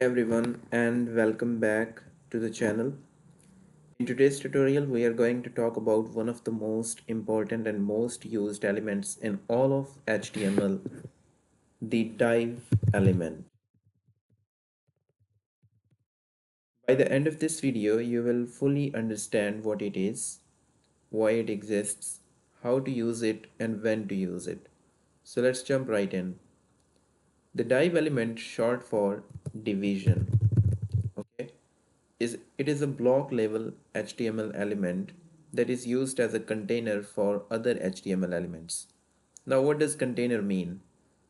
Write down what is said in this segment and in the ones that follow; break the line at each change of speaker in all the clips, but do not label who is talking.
Everyone and welcome back to the channel. In today's tutorial we are going to talk about one of the most important and most used elements in all of HTML, the div element. By the end of this video you will fully understand what it is, why it exists, how to use it and when to use it. So let's jump right in. The div element, short for division, okay, is a block level HTML element that is used as a container for other HTML elements. Now, what does container mean?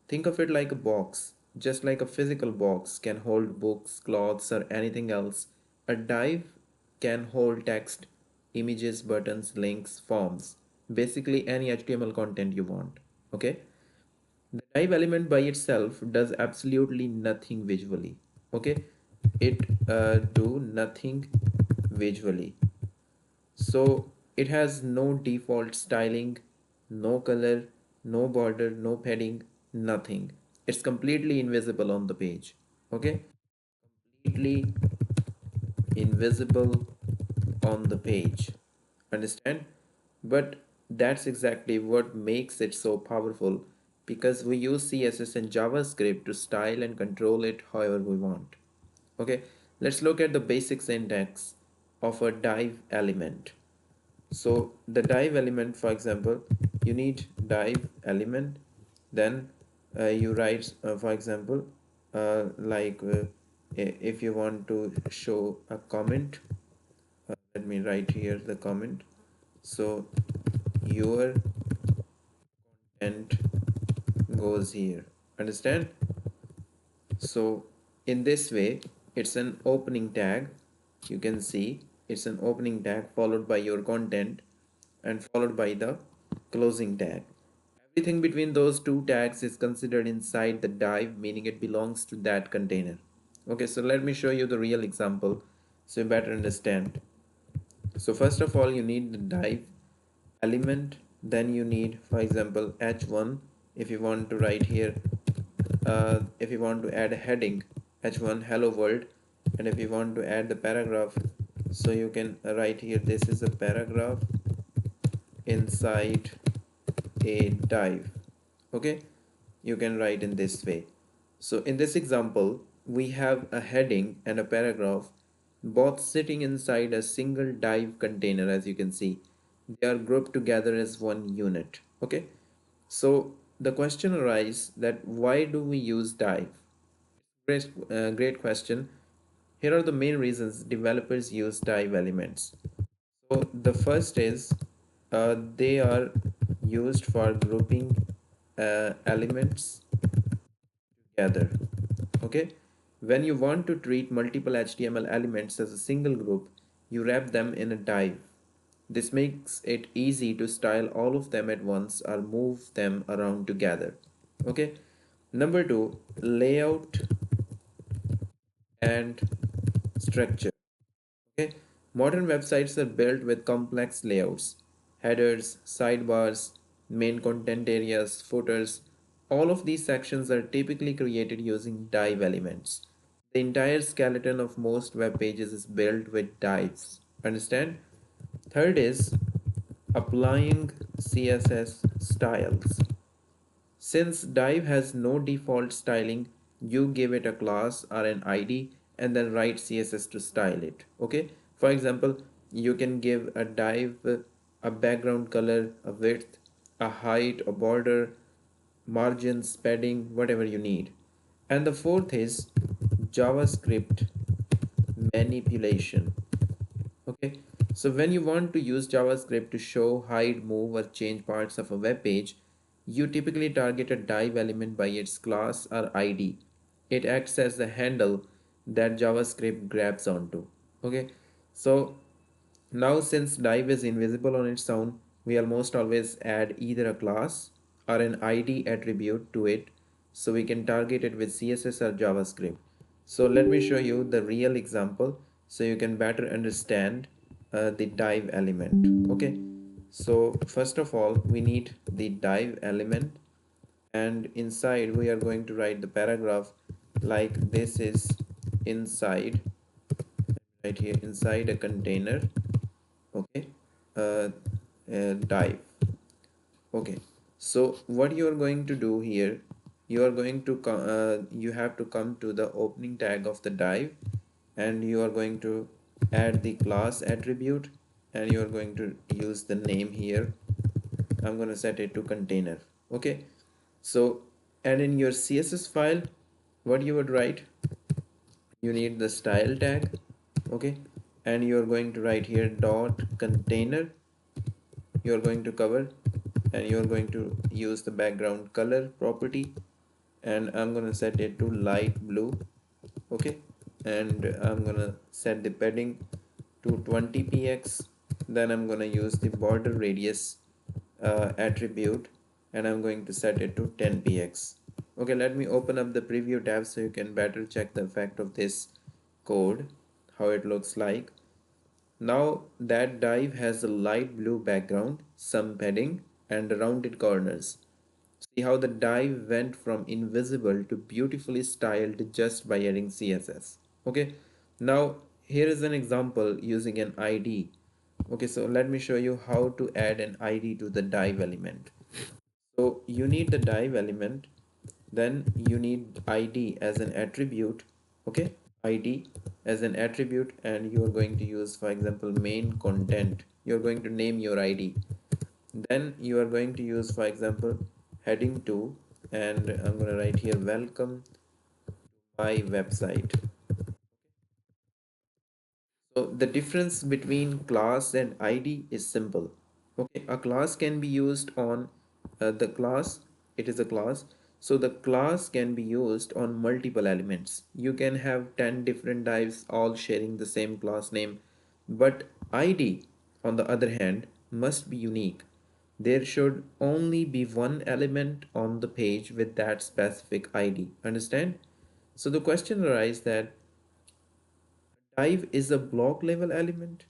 Think of it like a box. Just like a physical box can hold books, clothes, or anything else, a div can hold text, images, buttons, links, forms, basically any HTML content you want. Okay? The div element by itself does absolutely nothing visually. Okay, it do nothing visually. So it has no default styling, no color, no border, no padding, nothing. It's completely invisible on the page. Okay, completely invisible on the page. Understand? But that's exactly what makes it so powerful because we use CSS and JavaScript to style and control it however we want. Okay, let's look at the basic syntax of a div element. So the div element, for example, you need div element, then you write, for example, if you want to show a comment, let me write here the comment. So your content goes here. Understand? So in this way, it's an opening tag. You can see it's an opening tag followed by your content and followed by the closing tag. Everything between those two tags is considered inside the div, meaning it belongs to that container. Okay, so let me show you the real example so you better understand. So first of all, you need the div element, then you need, for example, h1. If you want to write here, if you want to add a heading, h1 hello world, and if you want to add the paragraph, so you can write here, this is a paragraph inside a div. Okay, you can write in this way. So in this example we have a heading and a paragraph both sitting inside a single div container. As you can see, they are grouped together as one unit. Okay, so the question arises that why do we use div? Great question. Here are the main reasons developers use div elements. So the first is they are used for grouping elements together. Okay, when you want to treat multiple HTML elements as a single group, you wrap them in a div. This makes it easy to style all of them at once or move them around together. Okay, number two, layout and structure. Okay, modern websites are built with complex layouts, headers, sidebars, main content areas, footers. All of these sections are typically created using div elements. The entire skeleton of most web pages is built with divs. Understand? Third is applying CSS styles. Since div has no default styling, you give it a class or an ID and then write CSS to style it. Okay. For example, you can give a div a background color, a width, a height, a border, margins, padding, whatever you need. And the fourth is JavaScript manipulation. Okay, so when you want to use JavaScript to show, hide, move, or change parts of a web page, you typically target a div element by its class or ID. It acts as the handle that JavaScript grabs onto. Okay, so now since div is invisible on its own, we almost always add either a class or an ID attribute to it so we can target it with CSS or JavaScript. So let me show you the real example so you can better understand the div element. Okay, so first of all we need the div element, and inside we are going to write the paragraph like this is inside, right here, inside a container. Okay, uh, dive. Okay, so what you are going to do here, you are going to you have to come to the opening tag of the dive, and you are going to add the class attribute, and you are going to use the name here. I'm going to set it to container. Okay, so, and in your CSS file, what you would write, you need the style tag. Okay, and you are going to write here dot container. You are going to cover, and you are going to use the background color property, and I'm going to set it to light blue. Okay, and I'm going to set the padding to 20 px. Then I'm going to use the border radius attribute, and I'm going to set it to 10 px. Okay, let me open up the preview tab so you can better check the effect of this code, how it looks like. Now that dive has a light blue background, some padding, and rounded corners. See how the dive went from invisible to beautifully styled just by adding CSS. Okay, now here is an example using an ID. Okay, so let me show you how to add an ID to the dive element. So you need the dive element, then you need ID as an attribute. Okay, ID as an attribute, and you are going to use, for example, main content. You're going to name your ID. Then you are going to use, for example, heading 2, and I'm going to write here welcome my website. So the difference between class and ID is simple. Okay, a class can be used on the class, it is a class. So the class can be used on multiple elements. You can have 10 different dives all sharing the same class name, but ID, on the other hand, must be unique. There should only be one element on the page with that specific ID. Understand? So the question arises that dive is a block level element.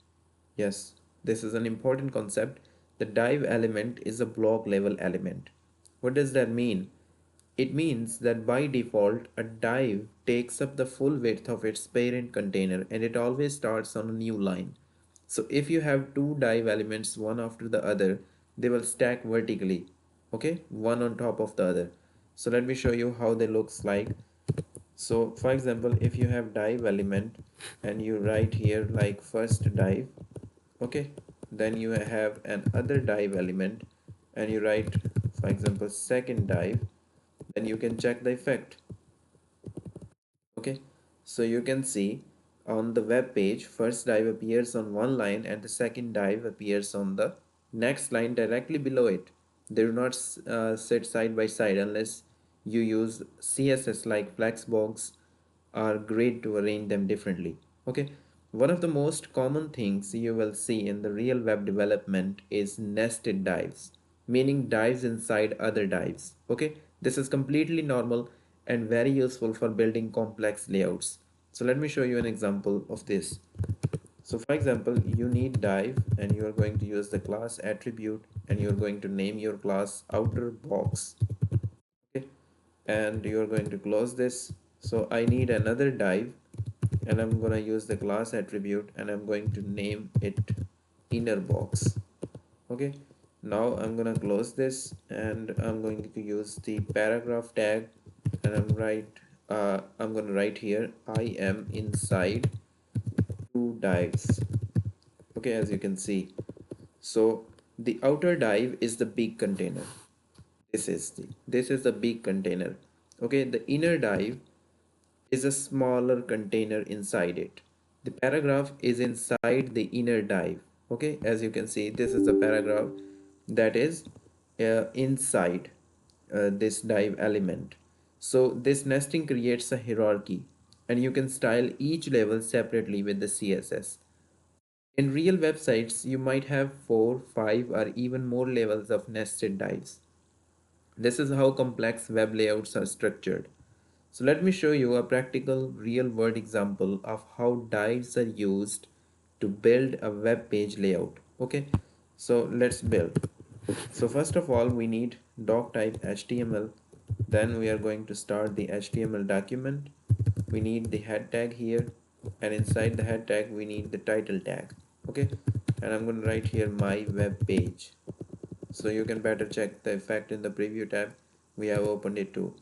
Yes, this is an important concept. The dive element is a block level element. What does that mean? It means that by default, a dive takes up the full width of its parent container, and it always starts on a new line. So if you have two dive elements one after the other, they will stack vertically, okay, one on top of the other. So let me show you how they looks like. So for example, if you have dive element and you write here like first dive, okay, then you have an other dive element and you write, for example, second dive, then you can check the effect. Okay, so you can see on the web page, first dive appears on one line and the second dive appears on the next line directly below it. They do not sit side by side unless you use CSS like Flexbox or grid to arrange them differently. Okay, one of the most common things you will see in the real web development is nested dives, meaning dives inside other dives. Okay, this is completely normal and very useful for building complex layouts. So let me show you an example of this. So for example, you need dive and you are going to use the class attribute and you're going to name your class outer box. Okay, and you're going to close this. So I need another dive and I'm going to use the class attribute and I'm going to name it inner box. Okay, now I'm going to close this and I'm going to use the paragraph tag, and I'm going to write here I am inside two dives. Okay, as you can see, so the outer dive is the big container. This is the big container. Okay, the inner dive is a smaller container inside it. The paragraph is inside the inner dive. Okay, as you can see, this is the paragraph that is inside this dive element. So this nesting creates a hierarchy, and you can style each level separately with the CSS. In real websites, you might have 4, 5, or even more levels of nested dives. This is how complex web layouts are structured. So let me show you a practical real world example of how dives are used to build a web page layout. Okay, so let's build. So first of all, we need doc type HTML. Then we are going to start the HTML document. we need the head tag here, and inside the head tag we need the title tag. Okay, and I'm going to write here my web page, so you can better check the effect in the preview tab. We have opened it too.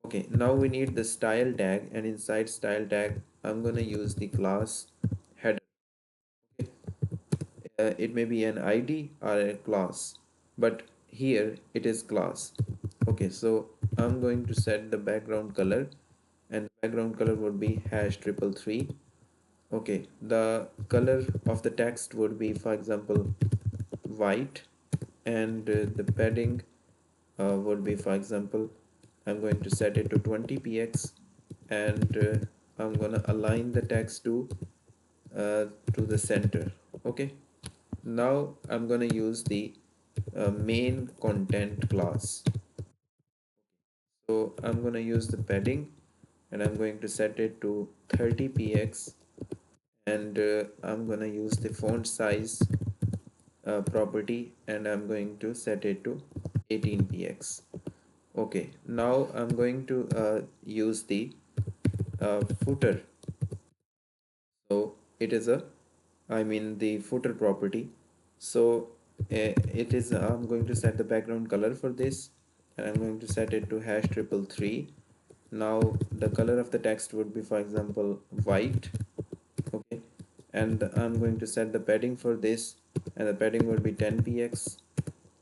Okay, now we need the style tag, and inside style tag I'm going to use the class header. Okay, it may be an id or a class, but here it is class. Okay, so I'm going to set the background color, and background color would be hash triple three. Okay, the color of the text would be, for example, white, and the padding would be, for example, I'm going to set it to 20 px, and I'm gonna align the text to the center. Okay, now I'm gonna use the main content class. So I'm gonna use the padding, and I'm going to set it to 30 px, and I'm gonna use the font size property, and I'm going to set it to 18 px. Okay, now I'm going to use the footer. So it is a, I mean the footer property. So it is, I'm going to set the background color for this, and I'm going to set it to hash triple three. Now the color of the text would be, for example, white. Okay, and I'm going to set the padding for this, and the padding would be 10 px,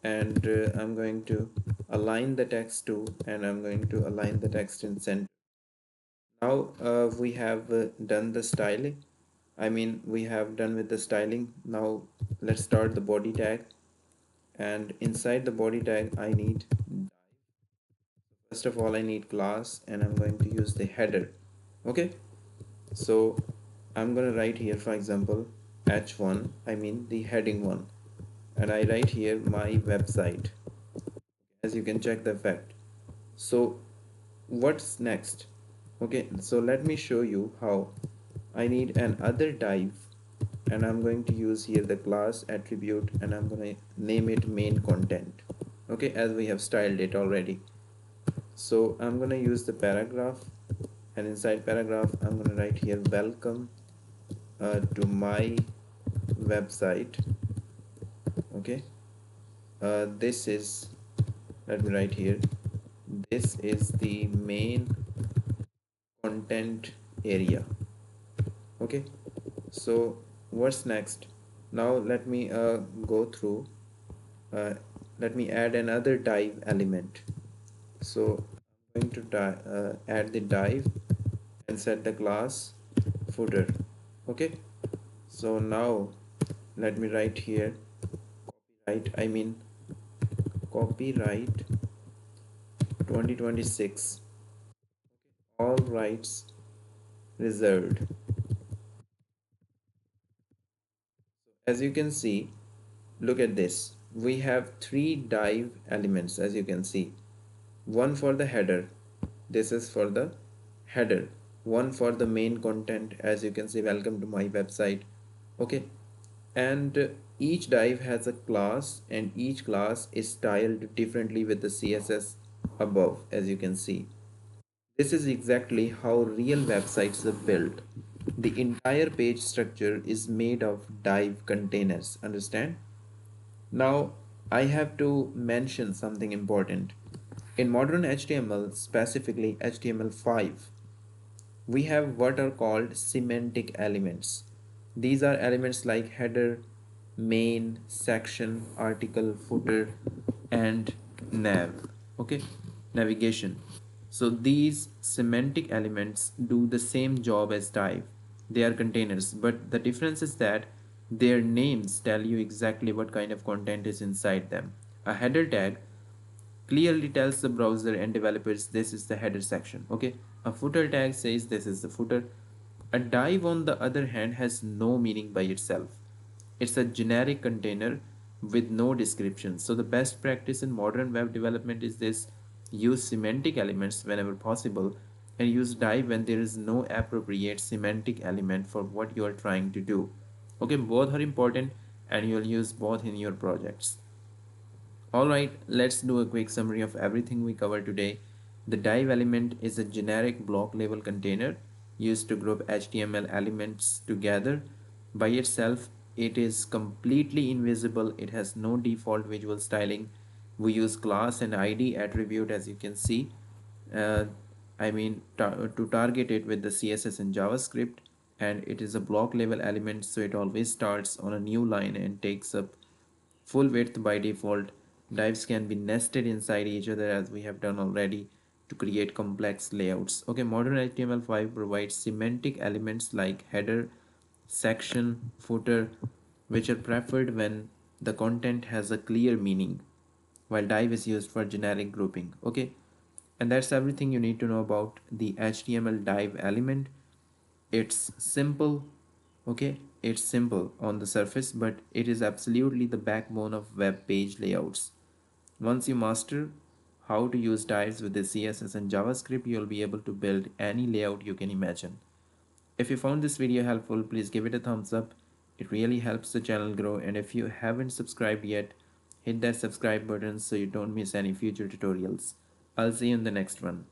and I'm going to align the text to, and I'm going to align the text in center. Now we have done the styling. I mean, we have done with the styling. Now let's start the body tag. And inside the body tag, I need, first of all, I need class, and I'm going to use the header. Okay. So I'm going to write here, for example, H1, I mean the heading one. And I write here my website, as you can check the effect. So what's next? Okay, so let me show you how. I need another div, and I'm going to use here the class attribute, and I'm going to name it main content. Okay, as we have styled it already. So I'm going to use the paragraph, and inside paragraph I'm going to write here welcome to my website. Okay, this is, let me write here, this is the main content area. Okay, so what's next? Now let me go through, uh, let me add another div element. So I'm going to add the div and set the class footer. Okay, so now let me write here copyright, I mean copyright 2026, all rights reserved. As you can see, look at this. We have three div elements, as you can see. One for the header. This is for the header. One for the main content, as you can see, welcome to my website. Okay. And each div has a class, and each class is styled differently with the CSS above, as you can see. This is exactly how real websites are built. The entire page structure is made of div containers. Understand? Now, I have to mention something important. In modern HTML, specifically HTML5, we have what are called semantic elements. These are elements like header, main, section, article, footer, and nav. Okay, navigation. So these semantic elements do the same job as div. They are containers, but the difference is that their names tell you exactly what kind of content is inside them. A header tag clearly tells the browser and developers this is the header section. Okay, a footer tag says this is the footer. A div, on the other hand, has no meaning by itself. It's a generic container with no description. So the best practice in modern web development is this: use semantic elements whenever possible, and use div when there is no appropriate semantic element for what you are trying to do. Okay, both are important, and you'll use both in your projects. Alright, let's do a quick summary of everything we covered today. The div element is a generic block level container used to group HTML elements together. By itself, it is completely invisible. It has no default visual styling. We use class and ID attribute, as you can see. Uh, to target it with the CSS and JavaScript, and it is a block level element, so it always starts on a new line and takes up full width by default. Divs can be nested inside each other as we have done already to create complex layouts. Okay, modern HTML5 provides semantic elements like header, section, footer, which are preferred when the content has a clear meaning, while div is used for generic grouping. Okay, and that's everything you need to know about the HTML div element. It's simple, okay? It's simple on the surface, but it is absolutely the backbone of web page layouts. Once you master how to use divs with the CSS and JavaScript, you'll be able to build any layout you can imagine. If you found this video helpful, please give it a thumbs up. It really helps the channel grow, and if you haven't subscribed yet, hit that subscribe button so you don't miss any future tutorials. I'll see you in the next one.